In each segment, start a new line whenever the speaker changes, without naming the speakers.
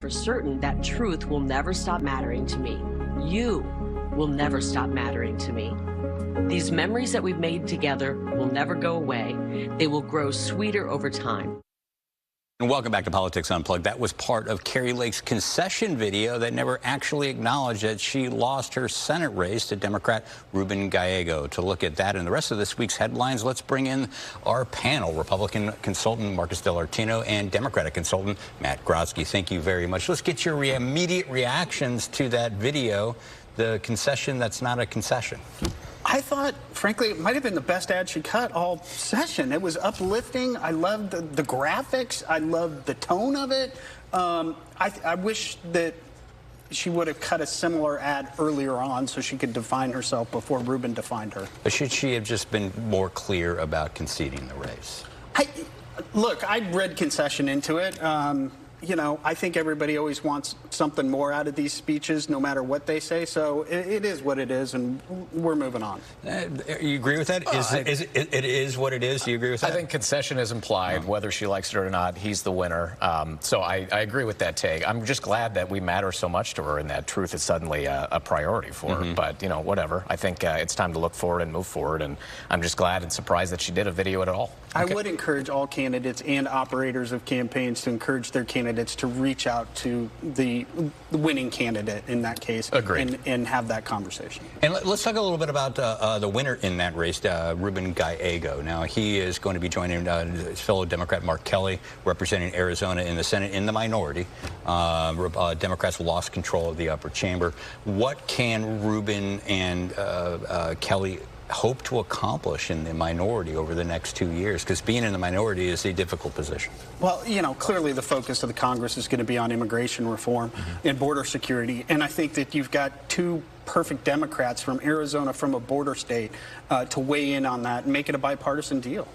for certain that truth will never stop mattering to me. You will never stop mattering to me. These memories that we've made together will never go away. They will grow sweeter over time.
And welcome back to Politics Unplugged. That was part of Kari Lake's concession video that never actually acknowledged that she lost her Senate race to Democrat Ruben Gallego. To look at that and the rest of this week's headlines, let's bring in our panel, Republican consultant Marcus Dell'artino and Democratic consultant Matt Grodsky. Thank you very much. Let's get your immediate reactions to that video, the concession that's not a concession.
I thought, frankly, it might have been the best ad she cut all session. It was uplifting. I loved the graphics. I loved the tone of it. I wish that she would have cut a similar ad earlier on so she could define herself before Ruben defined her.
But should she have just been more clear about conceding the race?
Look, I read concession into it. You know, I think everybody always wants something more out of these speeches, no matter what they say. So it is what it is, and we're moving on.
You agree with that? It is what it is? Do you agree with that?
I think concession is implied, whether she likes it or not. He's the winner. So I agree with that take. I'm just glad that we matter so much to her, and that truth is suddenly a priority for her. But, you know, whatever. I think it's time to look forward and move forward, and I'm just glad and surprised that she did a video at all.
I would encourage all candidates and operators of campaigns to encourage their candidates to reach out to the winning candidate in that case.
Agreed.
And have that conversation.
And let's talk a little bit about the winner in that race, Ruben Gallego. Now, he is going to be joining his fellow Democrat Mark Kelly, representing Arizona in the Senate in the minority. Democrats lost control of the upper chamber. What can Ruben and Kelly hope to accomplish in the minority over the next 2 years? Because being in the minority is a difficult position.
Well, you know, clearly the focus of the Congress is going to be on immigration reform and border security. And I think that you've got two perfect Democrats from Arizona, from a border state, to weigh in on that and make it a bipartisan deal.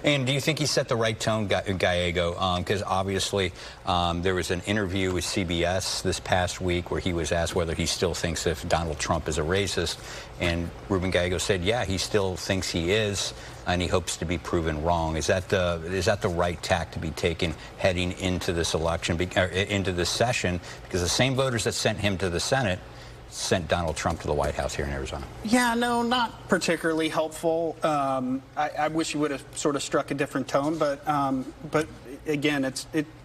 And do you think he set the right tone, Gallego? Because obviously there was an interview with CBS this past week where he was asked whether he still thinks if Donald Trump is a racist, and Ruben Gallego said, yeah, he still thinks he is, and he hopes to be proven wrong. Is that the right tack to be taken heading into this election, into this session? Because the same voters that sent him to the Senate sent Donald Trump to the White House here in Arizona.
Yeah, no, not particularly helpful. I wish he would have sort of struck a different tone, but again,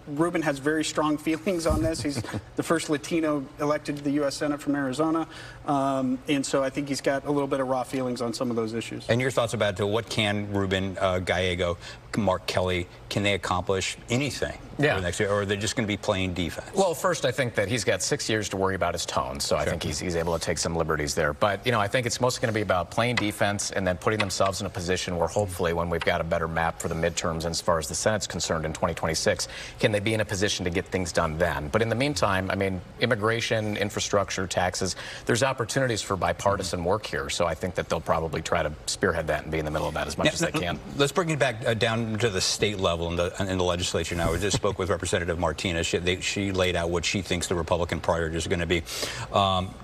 Ruben has very strong feelings on this. He's the first Latino elected to the U.S. Senate from Arizona, and so I think he's got a little bit of raw feelings on some of those issues.
And your thoughts about what can Ruben Gallego, Mark Kelly, can they accomplish anything over the next year, or are they just going to be playing defense?
Well, first, I think that he's got 6 years to worry about his tone, so I think he's able to take some liberties there. But, you know, I think it's mostly going to be about playing defense and then putting themselves in a position where hopefully when we've got a better map for the midterms and as far as the Senate's concerned in 2026, can they be in a position to get things done then? But in the meantime, I mean, immigration, infrastructure, taxes, there's opportunities for bipartisan work here, so I think that they'll probably try to spearhead that and be in the middle of that as much as they can.
Let's bring it back down to the state level in the legislature now. We just spoke with Representative Martinez. She laid out what she thinks the Republican priorities are going to be.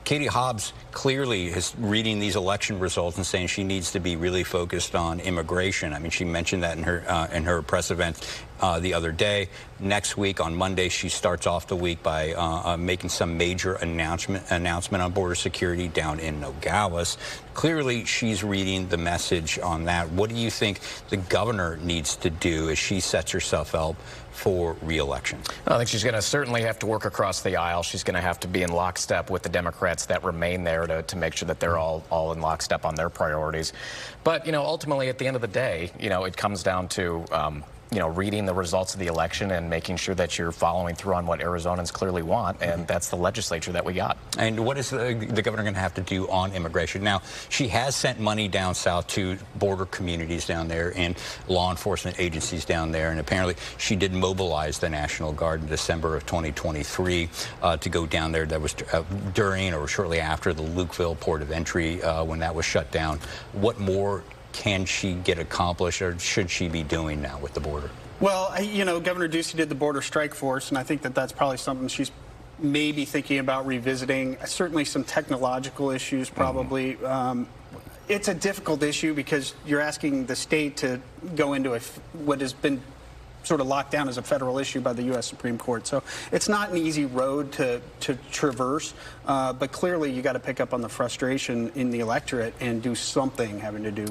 Katie Hobbs clearly is reading these election results and saying she needs to be really focused on immigration. I mean, she mentioned that in her press event the other day. Next week, on Monday, she starts off the week by making some major announcement on border security down in Nogales. Clearly, she's reading the message on that. What do you think the governor needs to do as she sets herself up for re-election?
I think she's going to certainly have to work across the aisle. She's going to have to be in lockstep with the Democrats that remain there to make sure that they're all in lockstep on their priorities. But, you know, ultimately, at the end of the day, you know, it comes down to you know, reading the results of the election and making sure that you're following through on what Arizonans clearly want, and that's the legislature that we got.
And what is the governor going to have to do on immigration? Now, she has sent money down south to border communities down there and law enforcement agencies down there, and apparently she did mobilize the National Guard in December of 2023 to go down there. That was during or shortly after the Lukeville port of entry when that was shut down. What more can she get accomplished, or should she be doing now with the border?
Well, you know, Governor Ducey did the border strike force, and I think that that's probably something she's maybe thinking about revisiting. Certainly some technological issues, probably. It's a difficult issue because you're asking the state to go into what has been sort of locked down as a federal issue by the U.S. Supreme Court. So it's not an easy road to traverse, but clearly you got to pick up on the frustration in the electorate and do something having to do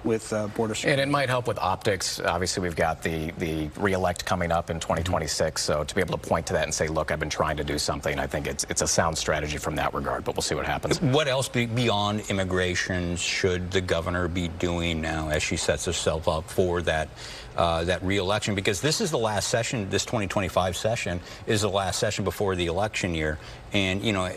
with border security.
And it might help with optics. Obviously, we've got the re-elect coming up in 2026, so to be able to point to that and say, look, I've been trying to do something, I think it's a sound strategy from that regard, but we'll see what happens.
What else beyond immigration should the governor be doing now as she sets herself up for that re-election? Because this is the last session, this 2025 session is the last session before the election year. And, you know,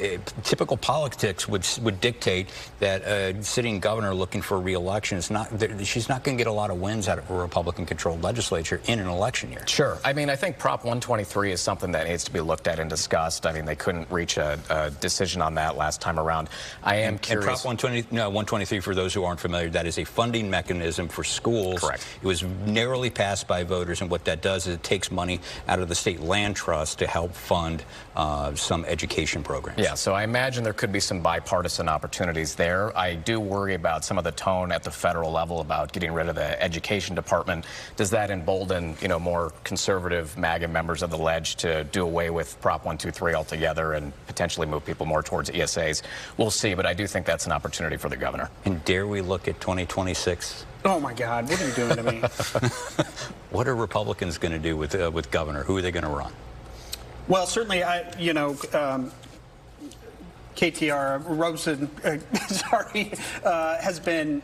typical politics would dictate that a sitting governor looking for re-election is not, she's not going to get a lot of wins out of a Republican-controlled legislature in an election year.
Sure. I mean, I think Prop 123 is something that needs to be looked at and discussed. I mean, they couldn't reach a decision on that last time around. I am curious.
And Prop 123, for those who aren't familiar, that is a funding mechanism for schools.
Correct.
It was narrowly passed by voters, and what that does is it takes money out of the state land trust to help fund some education programs.
Yeah, so I imagine there could be some bipartisan opportunities there. I do worry about some of the tone at the federal level about getting rid of the education department. Does that embolden, you know, more conservative MAGA members of the ledge to do away with Prop 123 altogether and potentially move people more towards ESAs? We'll see, but I do think that's an opportunity for the governor.
And dare we look at 2026?
Oh my God, what are you doing to me?
What are Republicans going to do with governor? Who are they going to run?
Well, certainly, KTR, Robeson, has been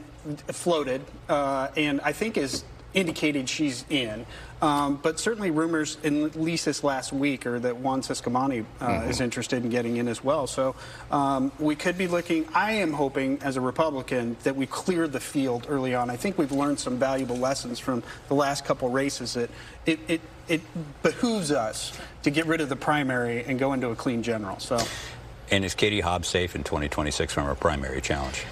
floated and I think is indicated she's in. But certainly rumors, at least this last week, are that Juan Ciscomani is interested in getting in as well. So we could be looking, I am hoping as a Republican that we cleared the field early on. I think we've learned some valuable lessons from the last couple races that it behooves us to get rid of the primary and go into a clean general. So.
And is Katie Hobbs safe in 2026 from her primary challenge?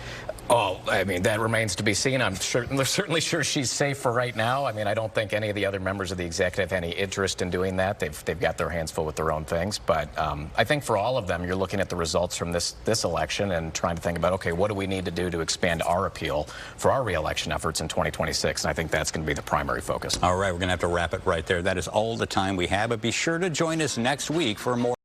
Oh, I mean, that remains to be seen. I'm certainly sure she's safe for right now. I mean, I don't think any of the other members of the executive have any interest in doing that. They've got their hands full with their own things. But I think for all of them, you're looking at the results from this election and trying to think about, okay, what do we need to do to expand our appeal for our re-election efforts in 2026? And I think that's going to be the primary focus.
All right, we're going to have to wrap it right there. That is all the time we have. But be sure to join us next week for more.